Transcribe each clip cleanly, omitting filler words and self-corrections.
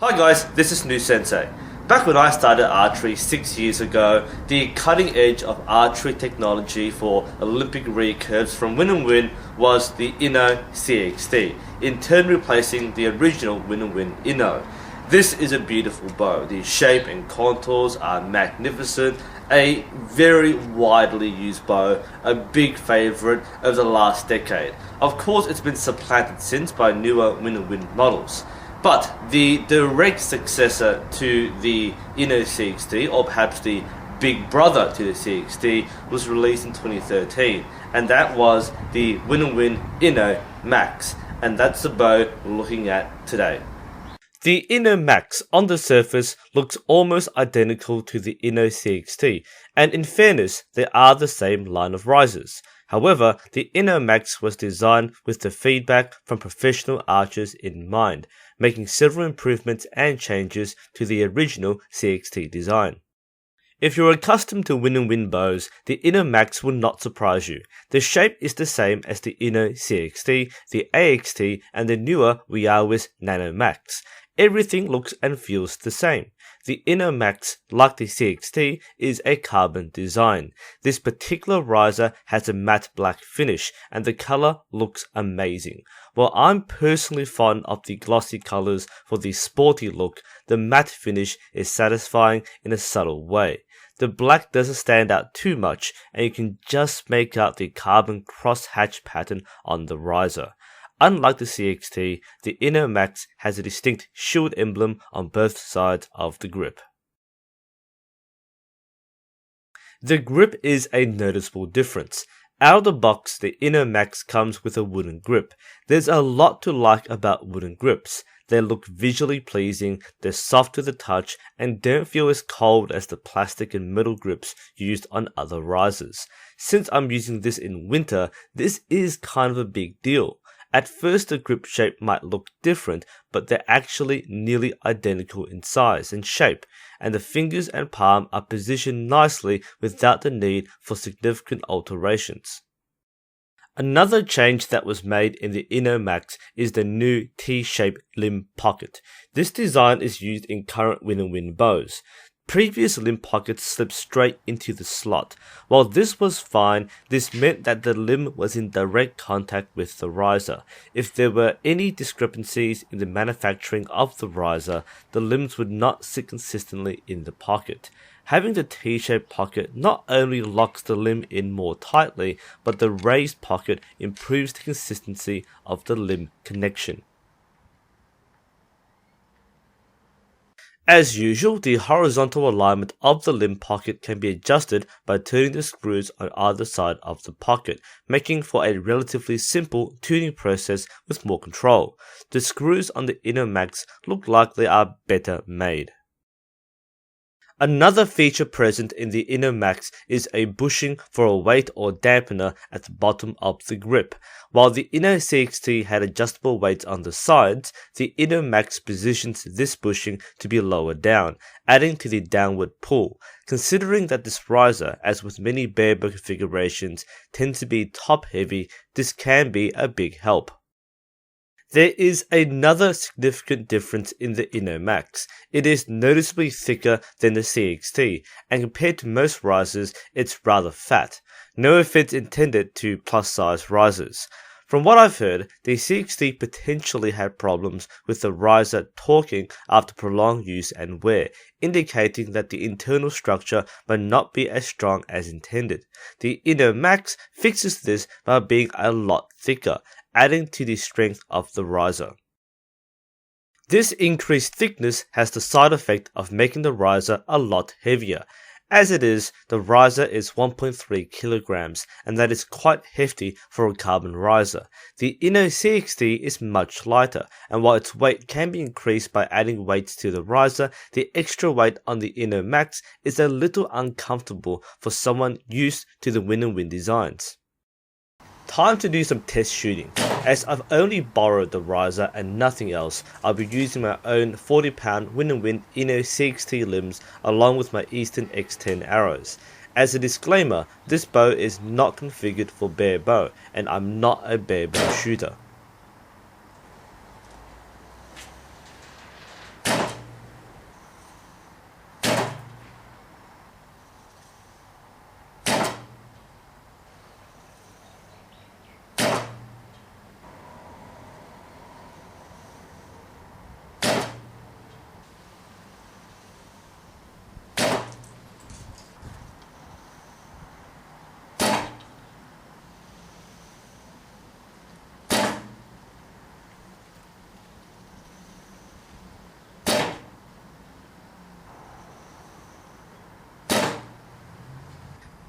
Hi guys, this is New Sensei. Back when I started archery 6 years ago, the cutting edge of archery technology for Olympic recurves from W&W was the Inno CXT, in turn replacing the original W&W Inno. This is a beautiful bow. The shape and contours are magnificent, a very widely used bow, a big favourite over the last decade. Of course, it's been supplanted since by newer W&W models. But the direct successor to the Inno CXT, or perhaps the big brother to the CXT, was released in 2013, and that was the W&W Inno Max, and that's the bow we're looking at today. The Inno Max on the surface looks almost identical to the Inno CXT, and in fairness, they are the same line of risers. However, the Inno Max was designed with the feedback from professional archers in mind, making several improvements and changes to the original CXT design. If you're accustomed to W&W bows, the Inno Max will not surprise you. The shape is the same as the Inno CXT, the AXT, and the newer W&W Nano Max. Everything looks and feels the same. The Inno Max, like the CXT, is a carbon design. This particular riser has a matte black finish and the color looks amazing. While I'm personally fond of the glossy colors for the sporty look, the matte finish is satisfying in a subtle way. The black doesn't stand out too much and you can just make out the carbon cross-hatch pattern on the riser. Unlike the CXT, the Inno Max has a distinct shield emblem on both sides of the grip. The grip is a noticeable difference. Out of the box, the Inno Max comes with a wooden grip. There's a lot to like about wooden grips. They look visually pleasing, they're soft to the touch, and don't feel as cold as the plastic and metal grips used on other risers. Since I'm using this in winter, this is kind of a big deal. At first the grip shape might look different, but they're actually nearly identical in size and shape, and the fingers and palm are positioned nicely without the need for significant alterations. Another change that was made in the Inno Max is the new T-shaped limb pocket. This design is used in current W&W bows. Previous limb pockets slipped straight into the slot. While this was fine, this meant that the limb was in direct contact with the riser. If there were any discrepancies in the manufacturing of the riser, the limbs would not sit consistently in the pocket. Having the T-shaped pocket not only locks the limb in more tightly, but the raised pocket improves the consistency of the limb connection. As usual, the horizontal alignment of the limb pocket can be adjusted by turning the screws on either side of the pocket, making for a relatively simple tuning process with more control. The screws on the Inno Max look like they are better made. Another feature present in the Inno Max is a bushing for a weight or dampener at the bottom of the grip. While the Inno CXT had adjustable weights on the sides, the Inno Max positions this bushing to be lower down, adding to the downward pull. Considering that this riser, as with many barebow configurations, tends to be top heavy, this can be a big help. There is another significant difference in the Inno Max. It is noticeably thicker than the CXT, and compared to most risers, it's rather fat. No offense intended to plus-size risers. From what I've heard, the CXT potentially had problems with the riser torquing after prolonged use and wear, indicating that the internal structure might not be as strong as intended. The Inno Max fixes this by being a lot thicker, adding to the strength of the riser. This increased thickness has the side effect of making the riser a lot heavier. As it is, the riser is 1.3 kilograms, and that is quite hefty for a carbon riser. The Inno CXT is much lighter, and while its weight can be increased by adding weights to the riser, the extra weight on the Inno Max is a little uncomfortable for someone used to the W&W designs. Time to do some test shooting. As I've only borrowed the riser and nothing else, I'll be using my own 40-pound W&W Inno CXT limbs along with my Easton X10 arrows. As a disclaimer, this bow is not configured for bare bow, and I'm not a bare bow shooter.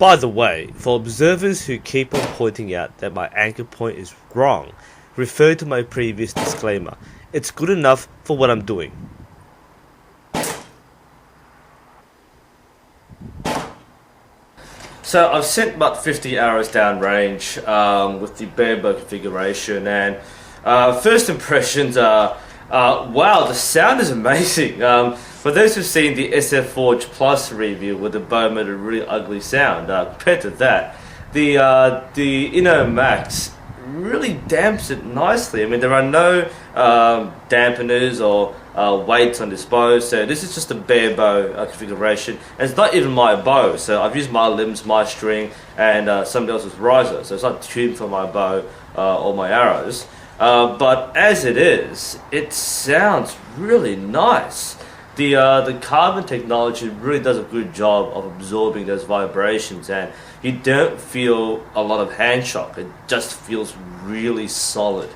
By the way, for observers who keep on pointing out that my anchor point is wrong, refer to my previous disclaimer. It's good enough for what I'm doing. So I've sent about 50 arrows downrange with the bare bow configuration, and first impressions are, wow, the sound is amazing. For those who've seen the SF Forge Plus review where the bow made a really ugly sound, compared to that, the Inno Max really damps it nicely. I mean, there are no dampeners or weights on this bow, so this is just a bare bow configuration, and it's not even my bow, so I've used my limbs, my string, and somebody else's riser, so it's not tuned for my bow or my arrows, but as it is, it sounds really nice. The carbon technology really does a good job of absorbing those vibrations, and you don't feel a lot of hand shock. It just feels really solid.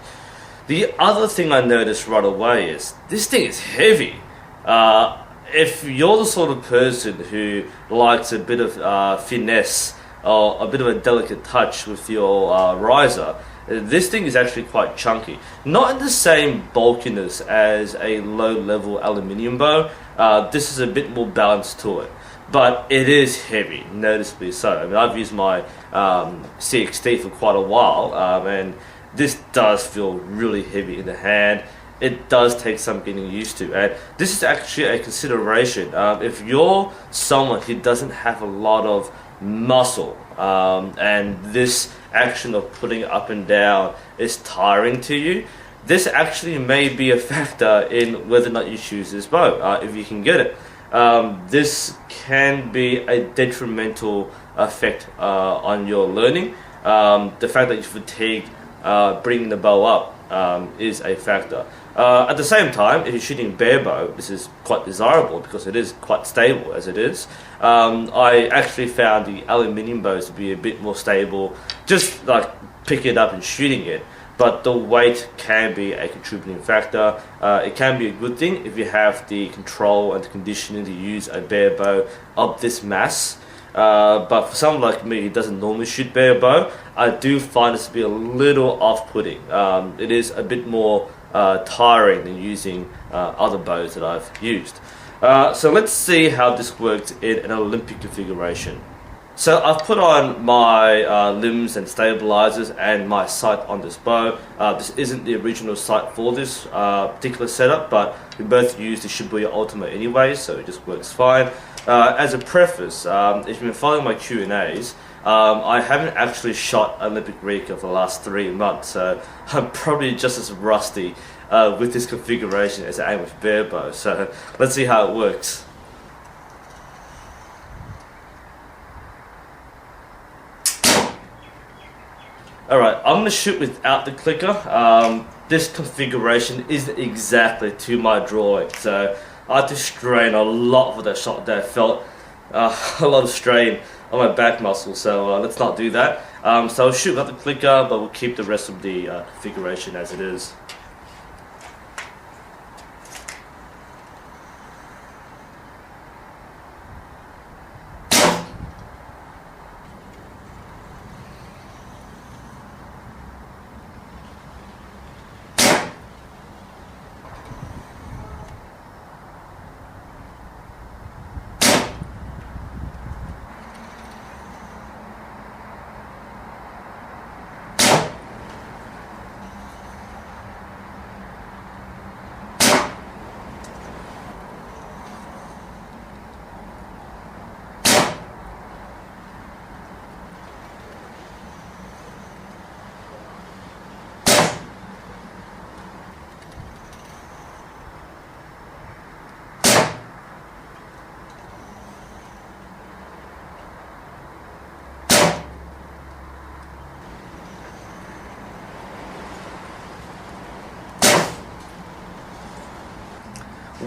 The other thing I noticed right away is this thing is heavy. If you're the sort of person who likes a bit of finesse or a bit of a delicate touch with your riser, this thing is actually quite chunky. Not in the same bulkiness as a low-level aluminium bow. This is a bit more balanced to it. But it is heavy, noticeably so. I mean, I've used my CXT for quite a while, and this does feel really heavy in the hand. It does take some getting used to, and this is actually a consideration. If you're someone who doesn't have a lot of muscle, and this action of putting it up and down is tiring to you, this actually may be a factor in whether or not you choose this bow, if you can get it. This can be a detrimental effect on your learning. The fact that you fatigue bringing the bow up is a factor. At the same time, if you're shooting bare bow, this is quite desirable because it is quite stable as it is. I actually found the aluminium bows to be a bit more stable, just like picking it up and shooting it. But the weight can be a contributing factor. It can be a good thing if you have the control and the conditioning to use a bare bow of this mass. But for someone like me who doesn't normally shoot bare bow, I do find this to be a little off-putting. It is a bit more tiring than using other bows that I've used. So let's see how this works in an Olympic configuration. So I've put on my limbs and stabilizers and my sight on this bow. This isn't the original sight for this particular setup, but we both use the Shibuya Ultima anyway, so it just works fine. As a preface, if you've been following my Q&As, I haven't actually shot Olympic recurve for the last 3 months, so I'm probably just as rusty with this configuration as I am with bare bow. So let's see how it works. Alright, I'm going to shoot without the clicker. This configuration isn't exactly to my drawing, so I had to strain a lot for that shot there. I felt a lot of strain on my back muscle, so let's not do that. So I'll shoot without the clicker, but we'll keep the rest of the configuration as it is.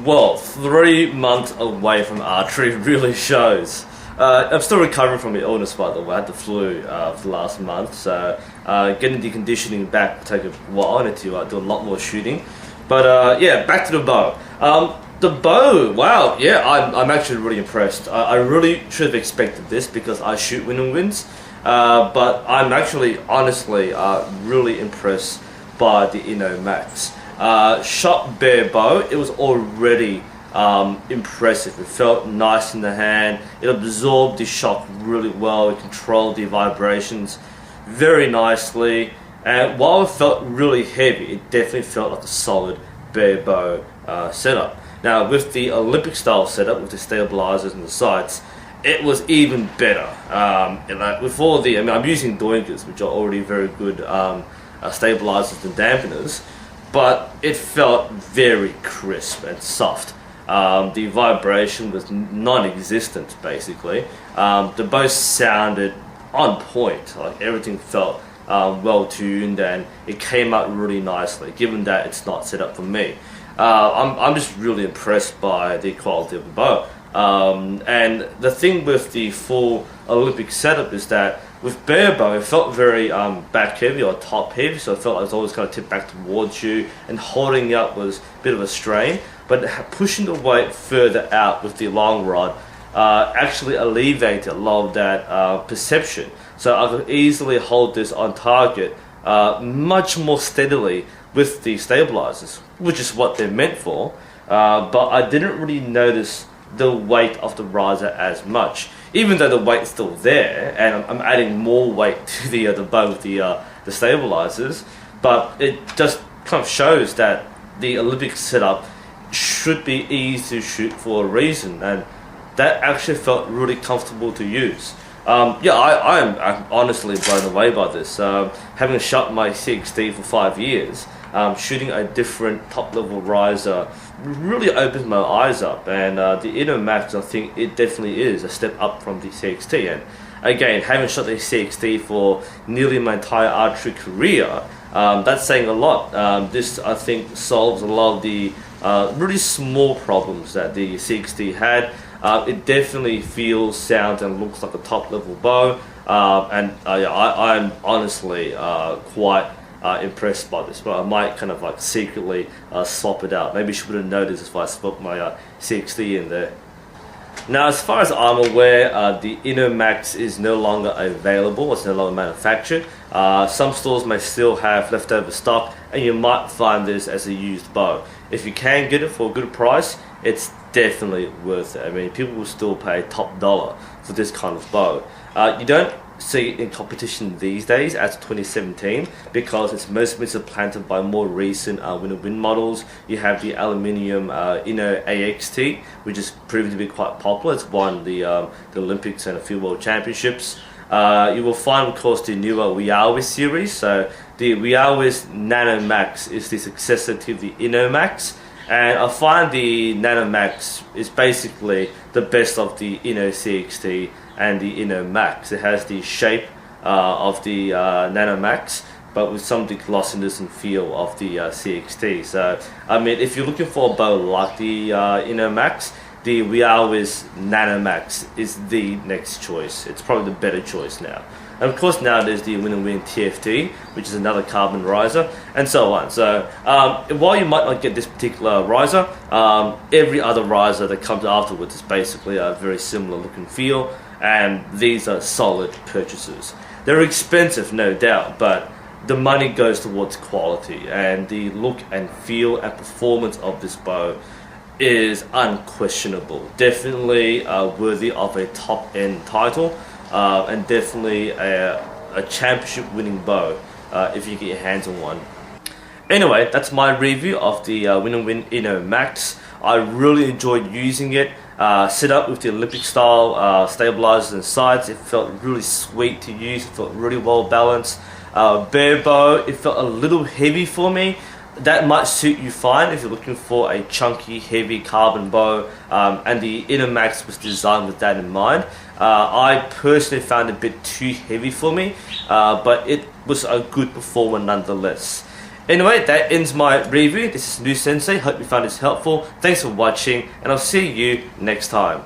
Well, 3 months away from archery really shows. I'm still recovering from the illness, by the way. I had the flu for the last month, so getting the conditioning back will take a while. I need to do a lot more shooting. But yeah, back to the bow. The bow, wow, yeah, I'm actually really impressed. I really should have expected this because I shoot win-and-wins, but I'm actually, honestly, really impressed by the Inno Max. Shot bare bow, it was already impressive. It felt nice in the hand, it absorbed the shock really well, it controlled the vibrations very nicely, and while it felt really heavy, it definitely felt like a solid bare bow setup. Now with the Olympic style setup with the stabilizers and the sights, it was even better. With all the, I'm using Doinkers, which are already very good stabilizers and dampeners, but it felt very crisp and soft. The vibration was non-existent basically. The bow sounded on point, like everything felt well tuned, and it came out really nicely given that it's not set up for me. I'm just really impressed by the quality of the bow. And the thing with the full Olympic setup is that with bare bow, it felt very back heavy or top heavy, so it felt like it was always kind of tipped back towards you, and holding up was a bit of a strain. But pushing the weight further out with the long rod actually alleviated a lot of that perception. So I could easily hold this on target much more steadily with the stabilizers, which is what they're meant for. But I didn't really notice the weight of the riser as much, even though the weight's still there, and I'm adding more weight to the bow with the stabilizers. But it just kind of shows that the Olympic setup should be easy to shoot for a reason, and that actually felt really comfortable to use. Yeah, I'm honestly blown away by this. Having shot my CXT for 5 years, shooting a different top-level riser really opens my eyes up, and the Inno Max, I think it definitely is a step up from the CXT. And again, having shot the CXT for nearly my entire archery career, that's saying a lot. This, I think, solves a lot of the really small problems that the CXT had. It definitely feels, sounds, and looks like a top-level bow, and I'm honestly quite impressed by this, but I might kind of like secretly swap it out. Maybe you should have noticed if I swapped my CXT in there. Now, as far as I'm aware, the Inno Max is no longer available. It's no longer manufactured. Some stores may still have leftover stock, and you might find this as a used bow. If you can get it for a good price, it's definitely worth it. I mean, people will still pay top dollar for this kind of bow. You don't see it in competition these days as 2017 because it's mostly supplanted by more recent win-and-win models. You have the aluminium Inno CXT, which is proven to be quite popular. It's won the Olympics and a few World Championships. You will find, of course, the newer W&W series. So the W&W Nano Max is the successor to the Inno Max, and I find the Nano Max is basically the best of the Inno CXT and the Inno Max. It has the shape of the Nano Max, but with some of the glossiness and feel of the CXT. So, I mean, if you're looking for a bow like the Inno Max, the W&W Nano Max is the next choice. It's probably the better choice now. And of course now there's the Win&Win TFT, which is another carbon riser, and so on. So while you might not get this particular riser, every other riser that comes afterwards is basically a very similar look and feel, and these are solid purchases. They're expensive, no doubt, but the money goes towards quality, and the look and feel and performance of this bow is unquestionable. Definitely worthy of a top-end title. And definitely a championship winning bow if you get your hands on one. Anyway, that's my review of the Win&Win Inno Max. I really enjoyed using it. Set up with the Olympic style stabilizers and sights. It felt really sweet to use. It felt really well balanced. Bare bow, it felt a little heavy for me. That might suit you fine if you're looking for a chunky, heavy carbon bow, and the Inno Max was designed with that in mind. I personally found it a bit too heavy for me, but it was a good performer nonetheless. Anyway, that ends my review. This is New Sensei. Hope you found this helpful. Thanks for watching, and I'll see you next time.